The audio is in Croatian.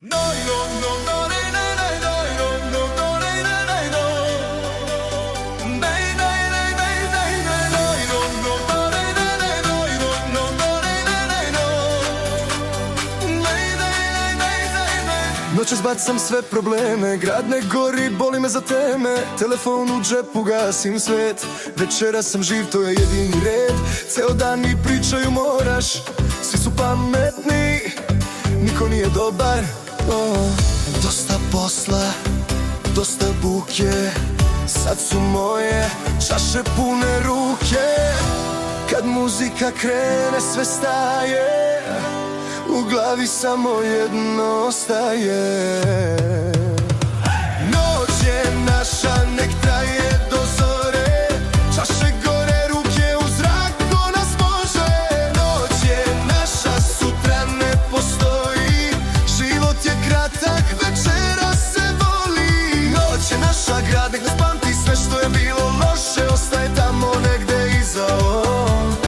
Noćas bacam sve probleme, grad ne gori, boli me za teme. Telefon u džepu, gasim svet. Večera sam živ, to je jedini red. Ceo dan mi pričaju moraš, svi su pametni, niko nije dobar. Dosta posla, dosta buke, sad su moje čaše pune ruke. Kad muzika krene sve staje, u glavi samo jedno ostaje. Noć je naša, nek traje do zore, čaše gore, ruke u zrak, ko nas može. Noć je naša, sutra ne postoji, život je kratak, večera se voli. Noć je naša, grad nek nas